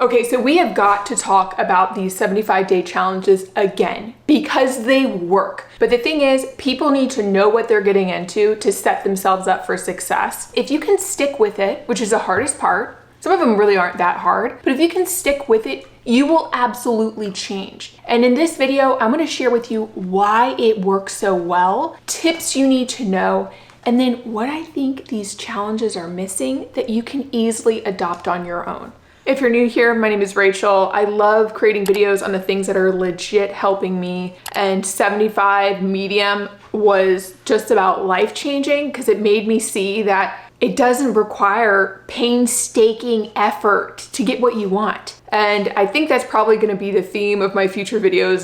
Okay, so we have got to talk about these 75-day challenges again because they work. But the thing is, people need to know what they're getting into to set themselves up for success. If you can stick with it, which is the hardest part, some of them really aren't that hard, but if you can stick with it, you will absolutely change. And in this video, I'm gonna share with you why it works so well, tips you need to know, and then what I think these challenges are missing that you can easily adopt on your own. If you're new here, my name is Rachel. I love creating videos on the things that are legit helping me, and 75 medium was just about life-changing because it made me see that it doesn't require painstaking effort to get what you want. And I think that's probably gonna be the theme of my future videos,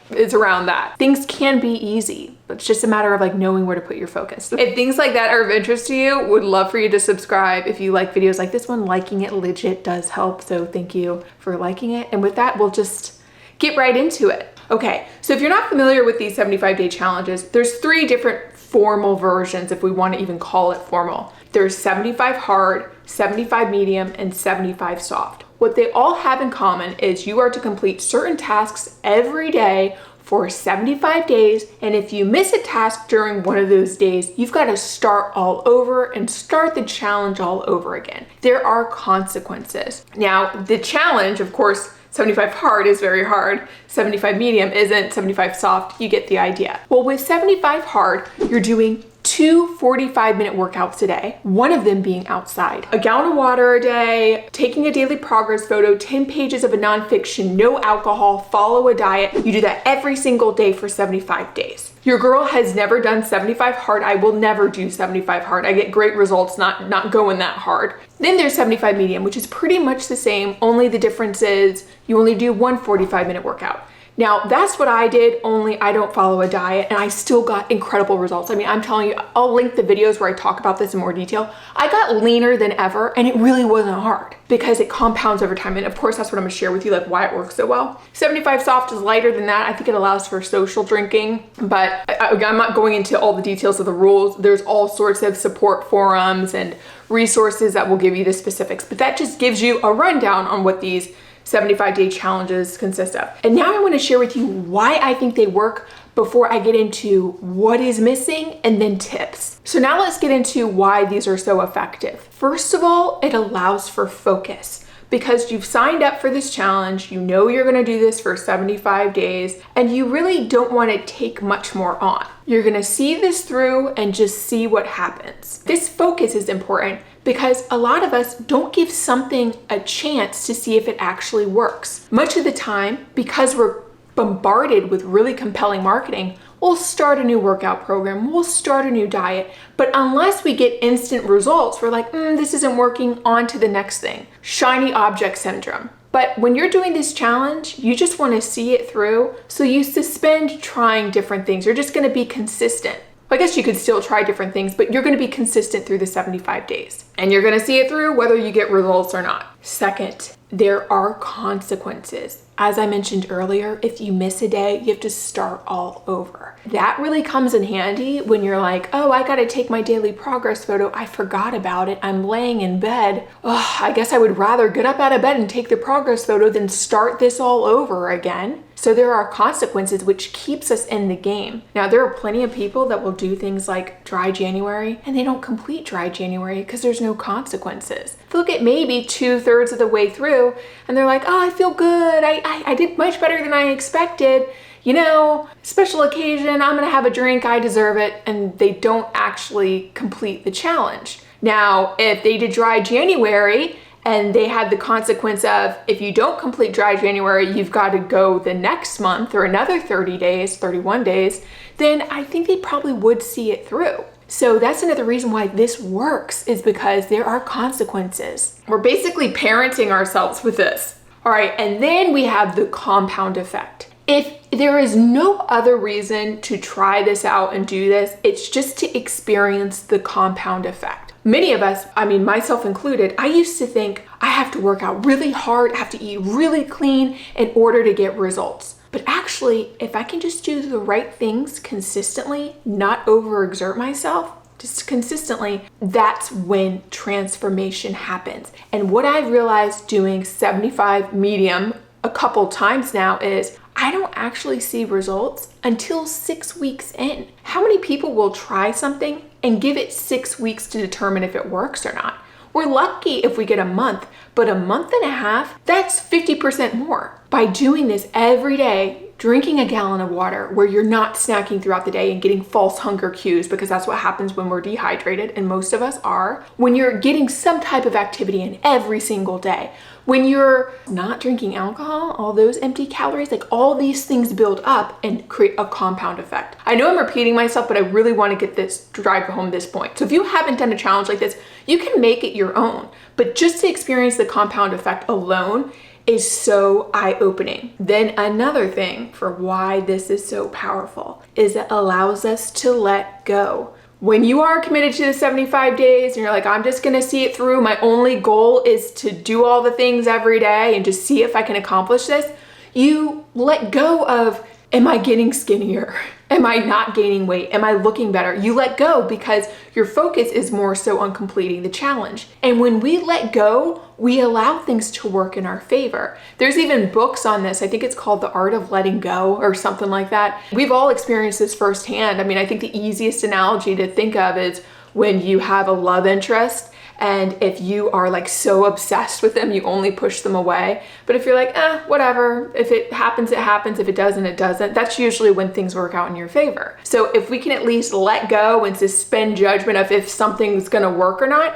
is around that. Things can be easy, but it's just a matter of knowing where to put your focus. If things like that are of interest to you, would love for you to subscribe. If you like videos like this one, liking it legit does help. So thank you for liking it. And with that, we'll just get right into it. Okay, so if you're not familiar with these 75-day challenges, there's 3 different formal versions, if we want to even call it formal. There's 75 hard, 75 medium, and 75 soft. What they all have in common is you are to complete certain tasks every day for 75 days, and if you miss a task during one of those days, you've got to start all over and start the challenge all over again. There are consequences. Now, the challenge, of course, 75 hard is very hard, 75 medium isn't, 75 soft, you get the idea. Well, with 75 hard, you're doing 2 45-minute workouts a day, one of them being outside. A gallon of water a day, taking a daily progress photo, 10 pages of a nonfiction, no alcohol, follow a diet. You do that every single day for 75 days. Your girl has never done 75 hard. I will never do 75 hard. I get great results not going that hard. Then there's 75 medium, which is pretty much the same, only the difference is you only do 1 45-minute workout. Now, that's what I did, only I don't follow a diet, and I still got incredible results. I mean, I'm telling you, I'll link the videos where I talk about this in more detail. I got leaner than ever, and it really wasn't hard because it compounds over time. And of course, that's what I'm gonna share with you, why it works so well. 75 soft is lighter than that. I think it allows for social drinking, but I'm not going into all the details of the rules. There's all sorts of support forums and resources that will give you the specifics, but that just gives you a rundown on what these 75-day challenges consist of. And now I want to share with you why I think they work before I get into what is missing and then tips. So now let's get into why these are so effective. First of all, it allows for focus because you've signed up for this challenge, you know you're going to do this for 75 days, and you really don't want to take much more on. You're going to see this through and just see what happens. This focus is important because a lot of us don't give something a chance to see if it actually works. Much of the time, because we're bombarded with really compelling marketing, we'll start a new workout program, we'll start a new diet, but unless we get instant results, we're like, this isn't working, on to the next thing. Shiny object syndrome. But when you're doing this challenge, you just want to see it through, so you suspend trying different things. You're just going to be consistent. I guess you could still try different things, but you're going to be consistent through the 75 days. And you're going to see it through whether you get results or not. Second, there are consequences. As I mentioned earlier, if you miss a day, you have to start all over. That really comes in handy when you're like, oh, I got to take my daily progress photo. I forgot about it. I'm laying in bed. Oh, I guess I would rather get up out of bed and take the progress photo than start this all over again. So there are consequences, which keeps us in the game. Now, there are plenty of people that will do things like dry January, and they don't complete dry January because there's no consequences. They'll get maybe 2/3 of the way through, and they're like, oh, I feel good. I did much better than I expected. You know, special occasion, I'm gonna have a drink, I deserve it. And they don't actually complete the challenge. Now, if they did dry January, and they had the consequence of, if you don't complete dry January, you've got to go the next month or another 30 days, 31 days, then I think they probably would see it through. So that's another reason why this works, is because there are consequences. We're basically parenting ourselves with this. All right, and then we have the compound effect. If there is no other reason to try this out and do this, it's just to experience the compound effect. Many of us, I mean, myself included, I used to think I have to work out really hard, I have to eat really clean in order to get results. But actually, if I can just do the right things consistently, not overexert myself, just consistently, that's when transformation happens. And what I've realized doing 75 medium a couple times now is I don't actually see results until 6 weeks in. How many people will try something and give it 6 weeks to determine if it works or not? We're lucky if we get a month, but a month and a half, that's 50% more. By doing this every day, drinking a gallon of water where you're not snacking throughout the day and getting false hunger cues, because that's what happens when we're dehydrated, and most of us are. When you're getting some type of activity in every single day, when you're not drinking alcohol, all those empty calories, like all these things build up and create a compound effect. I know I'm repeating myself, but I really want to drive home this point. So if you haven't done a challenge like this, you can make it your own, but just to experience the compound effect alone is so eye-opening. Then another thing for why this is so powerful is it allows us to let go. When you are committed to the 75 days and you're like, I'm just gonna see it through, my only goal is to do all the things every day and just see if I can accomplish this, you let go of, am I getting skinnier? Am I not gaining weight? Am I looking better? You let go because your focus is more so on completing the challenge. And when we let go, we allow things to work in our favor. There's even books on this. I think it's called The Art of Letting Go or something like that. We've all experienced this firsthand. I mean, I think the easiest analogy to think of is when you have a love interest, and if you are like so obsessed with them, you only push them away. But if you're like, whatever, if it happens, it happens. If it doesn't, it doesn't. That's usually when things work out in your favor. So if we can at least let go and suspend judgment of if something's gonna work or not,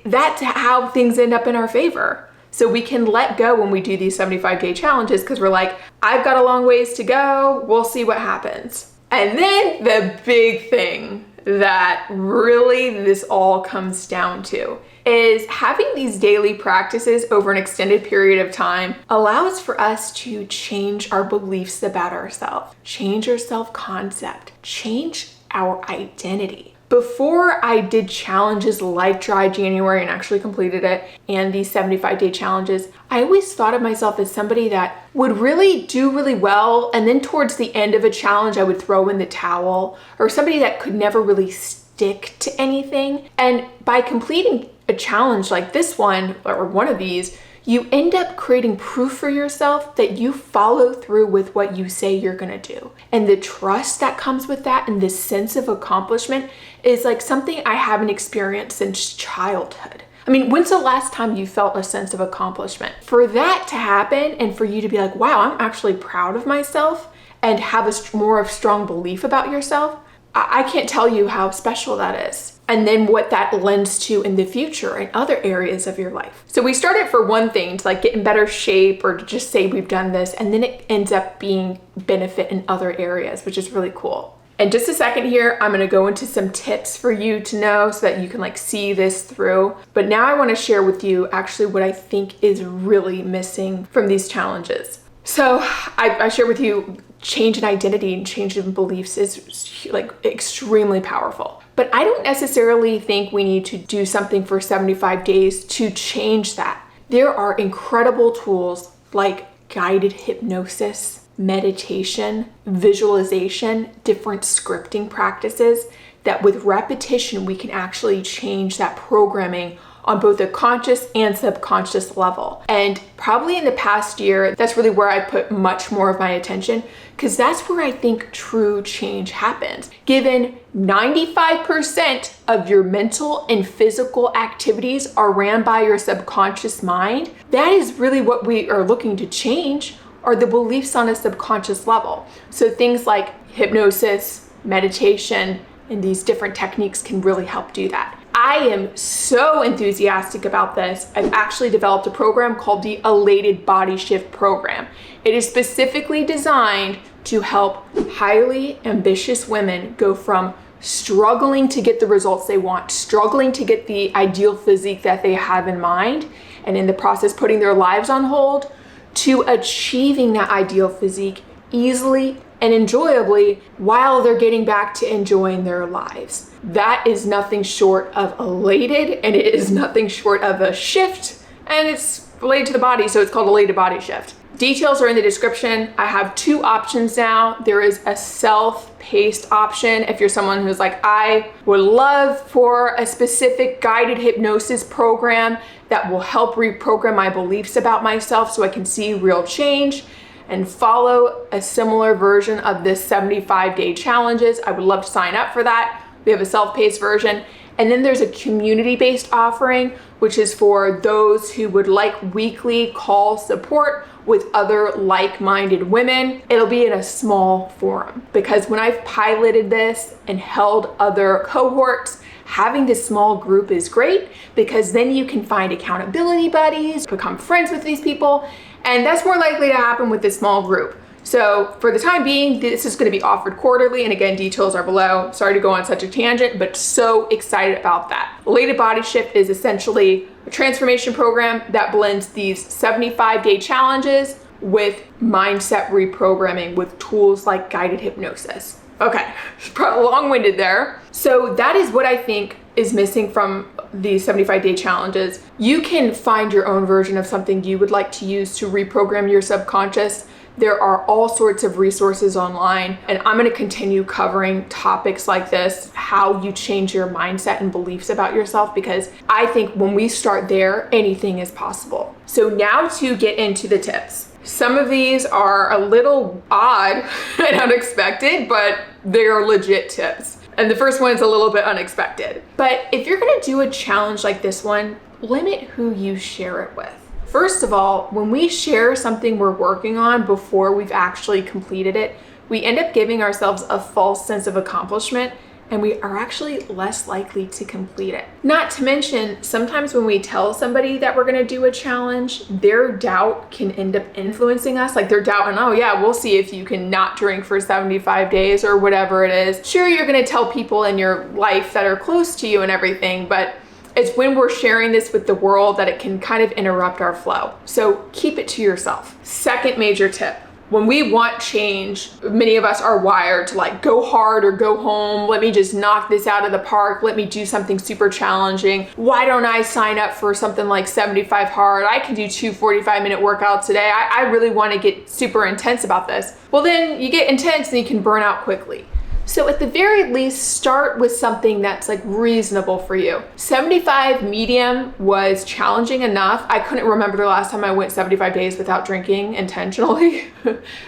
that's how things end up in our favor. So we can let go when we do these 75-day challenges because we're like, I've got a long ways to go. We'll see what happens. And then the big thing that really this all comes down to is having these daily practices over an extended period of time allows for us to change our beliefs about ourselves, change our self-concept, change our identity. Before I did challenges like Dry January and actually completed it and these 75-day challenges, I always thought of myself as somebody that would really do really well, and then towards the end of a challenge, I would throw in the towel, or somebody that could never really stick to anything. And by completing a challenge like this one, or one of these, you end up creating proof for yourself that you follow through with what you say you're gonna do. And the trust that comes with that and this sense of accomplishment is like something I haven't experienced since childhood. I mean, when's the last time you felt a sense of accomplishment? For that to happen and for you to be like, wow, I'm actually proud of myself and have a more of strong belief about yourself, I can't tell you how special that is. And then what that lends to in the future in other areas of your life. So we started for one thing to like get in better shape or to just say we've done this, and then it ends up being benefit in other areas, which is really cool. In just a second here, I'm gonna go into some tips for you to know so that you can like see this through. But now I wanna share with you actually what I think is really missing from these challenges. So I share with you change in identity and change in beliefs is like extremely powerful. But I don't necessarily think we need to do something for 75 days to change that. There are incredible tools like guided hypnosis, meditation, visualization, different scripting practices that with repetition, we can actually change that programming on both a conscious and subconscious level. And probably in the past year, that's really where I put much more of my attention, because that's where I think true change happens. Given 95% of your mental and physical activities are ran by your subconscious mind, that is really what we are looking to change, are the beliefs on a subconscious level. So things like hypnosis, meditation, and these different techniques can really help do that. I am so enthusiastic about this. I've actually developed a program called the Elated Body Shift program. It is specifically designed to help highly ambitious women go from struggling to get the results they want, struggling to get the ideal physique that they have in mind, and in the process putting their lives on hold, to achieving that ideal physique easily and enjoyably while they're getting back to enjoying their lives. That is nothing short of elated, and it is nothing short of a shift, and it's related to the body, so it's called Elated Body Shift. Details are in the description. I have 2 options now. There is a self-paced option. If you're someone who's like, I would love for a specific guided hypnosis program that will help reprogram my beliefs about myself so I can see real change and follow a similar version of this 75-day challenges, I would love to sign up for that. We have a self-paced version. And then there's a community-based offering, which is for those who would like weekly call support with other like-minded women. It'll be in a small forum, because when I've piloted this and held other cohorts, having this small group is great, because then you can find accountability buddies, become friends with these people, and that's more likely to happen with this small group. So for the time being, this is going to be offered quarterly. And again, details are below. Sorry to go on such a tangent, but so excited about that. Elated Body Shift is essentially a transformation program that blends these 75-day challenges with mindset reprogramming with tools like guided hypnosis. Okay, probably long-winded there. So that is what I think is missing from the 75-day challenges. You can find your own version of something you would like to use to reprogram your subconscious. There are all sorts of resources online, and I'm going to continue covering topics like this, how you change your mindset and beliefs about yourself, because I think when we start there, anything is possible. So now to get into the tips. Some of these are a little odd and unexpected, but they are legit tips. And the first one is a little bit unexpected. But if you're going to do a challenge like this one, limit who you share it with. First of all, when we share something we're working on before we've actually completed it, we end up giving ourselves a false sense of accomplishment, and we are actually less likely to complete it. Not to mention, sometimes when we tell somebody that we're gonna do a challenge, their doubt can end up influencing us. Like they're doubting, oh yeah, we'll see if you can not drink for 75 days or whatever it is. Sure, you're gonna tell people in your life that are close to you and everything, but it's when we're sharing this with the world that it can kind of interrupt our flow. So keep it to yourself. Second major tip. When we want change, many of us are wired to like go hard or go home. Let me just knock this out of the park. Let me do something super challenging. Why don't I sign up for something like 75 hard? I can do 2 45-minute workouts a day. I really want to get super intense about this. Well, then you get intense and you can burn out quickly. So at the very least, start with something that's like reasonable for you. 75 medium was challenging enough. I couldn't remember the last time I went 75 days without drinking intentionally.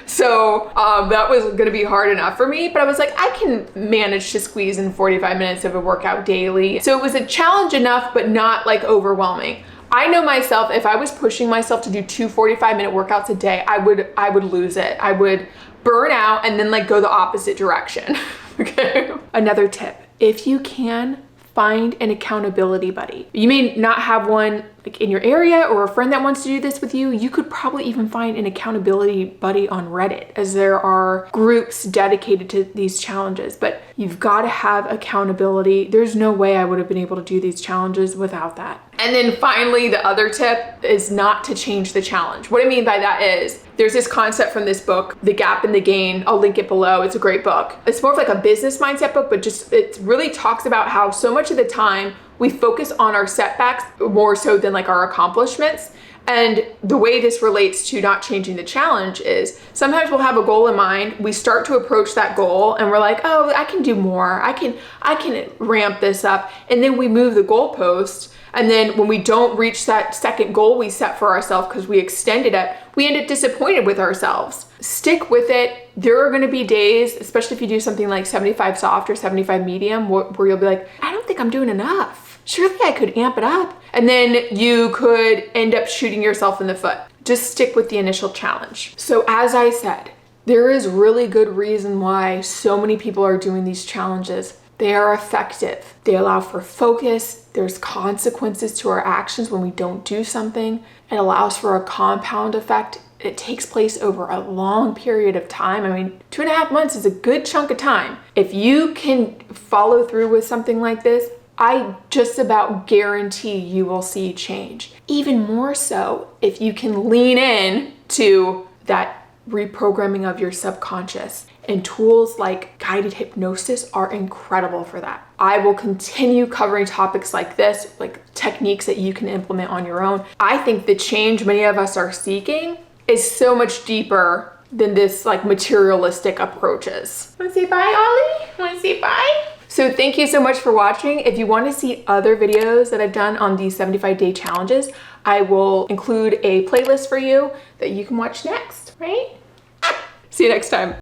So that was gonna be hard enough for me, but I was like, I can manage to squeeze in 45 minutes of a workout daily. So it was a challenge enough, but not like overwhelming. I know myself, if I was pushing myself to do 2 45-minute workouts a day, I would lose it. I would burn out and then like go the opposite direction. Okay. Another tip, if you can, find an accountability buddy. You may not have one like in your area or a friend that wants to do this with you. You could probably even find an accountability buddy on Reddit, as there are groups dedicated to these challenges, but you've got to have accountability. There's no way I would have been able to do these challenges without that. And then finally, the other tip is not to change the challenge. What I mean by that is there's this concept from this book, The Gap and the Gain. I'll link it below. It's a great book. It's more of like a business mindset book, but just it really talks about how so much of the time we focus on our setbacks more so than like our accomplishments. And the way this relates to not changing the challenge is sometimes we'll have a goal in mind. We start to approach that goal and we're like, oh, I can do more. I can ramp this up. And then we move the goalpost. And then when we don't reach that second goal we set for ourselves because we extended it, we end up disappointed with ourselves. Stick with it. There are going to be days, especially if you do something like 75 soft or 75 medium, where you'll be like, I don't think I'm doing enough. Surely I could amp it up. And then you could end up shooting yourself in the foot. Just stick with the initial challenge. So as I said, there is really good reason why so many people are doing these challenges. They are effective. They allow for focus. There's consequences to our actions when we don't do something. It allows for a compound effect. It takes place over a long period of time. I mean, 2.5 months is a good chunk of time. If you can follow through with something like this, I just about guarantee you will see change. Even more so if you can lean in to that reprogramming of your subconscious. And tools like guided hypnosis are incredible for that. I will continue covering topics like this, like techniques that you can implement on your own. I think the change many of us are seeking is so much deeper than this like materialistic approaches. Wanna say bye, Ollie? Wanna say bye? So thank you so much for watching. If you want to see other videos that I've done on these 75-day challenges, I will include a playlist for you that you can watch next, right? See you next time.